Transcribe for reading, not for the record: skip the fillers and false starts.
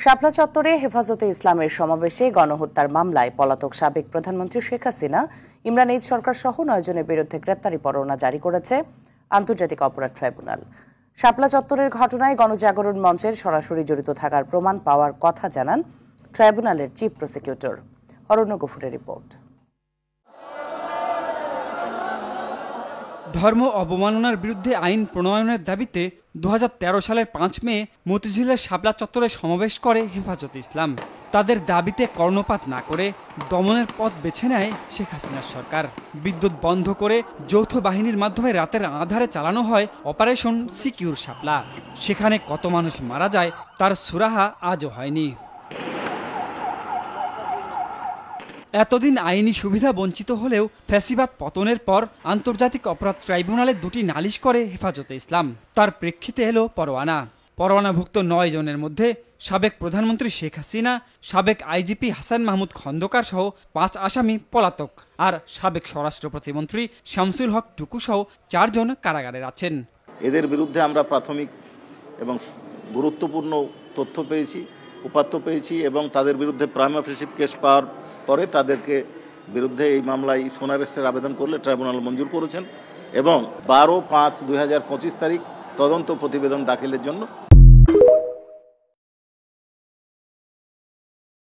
শাপলা চত্বরে হেফাজতে ইসলামের সমাবেশে গণহত্যার মামলায় পলাতক সাবেক প্রধানমন্ত্রী শেখ হাসিনা, ইমরান এইচ সরকার সহ 9 জনের বিরুদ্ধে গ্রেপ্তারি পরোয়ানা জারি করেছে আন্তর্জাতিক অপরাধ ট্রাইব্যুনাল। শাপলা চত্বরের ঘটনায় গণজাগরণ মঞ্চের সরাসরি জড়িত থাকার প্রমাণ পাওয়ার কথা জানান ট্রাইব্যুনালের চিফ প্রসিকিউটর। অরণ্য গফুরের রিপোর্ট। ধর্ম অবমাননার বিরুদ্ধে আইন প্রণয়নের দাবিতে 2013 সালের 5 মে মতিঝিলের শাপলা চত্বরে সমাবেশ করে হেফাজতে ইসলাম। তাদের দাবিতে কর্ণপাত না করে দমনের পথ বেছে নেয় শেখ হাসিনার সরকার। বিদ্যুৎ বন্ধ করে যৌথ বাহিনীর মাধ্যমে রাতের আঁধারে চালানো হয় অপারেশন সিকিউর শাপলা। সেখানে কত মানুষ মারা যায় তার সুরাহা আজও হয়নি। এতদিন আইনি সুবিধা বঞ্চিত হলেও ফ্যাসিবাদ পতনের পর আন্তর্জাতিক অপরাধ ট্রাইব্যুনালে 2টি নালিশ করে হেফাজতে ইসলাম। তার প্রেক্ষিতে এলো পরোয়ানাভুক্ত 9 জনের মধ্যে সাবেক প্রধানমন্ত্রী শেখ হাসিনা, সাবেক আইজিপি হাসান মাহমুদ খন্দকার সহ 5 আসামি পলাতক, আর সাবেক স্বরাষ্ট্র প্রতিমন্ত্রী শামসুল হক টুকু সহ 4 জন কারাগারে আছেন। এদের বিরুদ্ধে আমরা প্রাথমিক এবং গুরুত্বপূর্ণ তথ্য পেয়েছি, উপাত্ত পেয়েছি এবং তাদের বিরুদ্ধে প্রাইম অফেন্সিভ কেস পাওয়ার পরে তাদেরকে বিরুদ্ধে এই মামলায় সোন অ্যারেস্টের আবেদন করলে ট্রাইব্যুনাল মঞ্জুর করেছেন এবং 12/5/2025 তারিখ তদন্ত প্রতিবেদন দাখিলের জন্য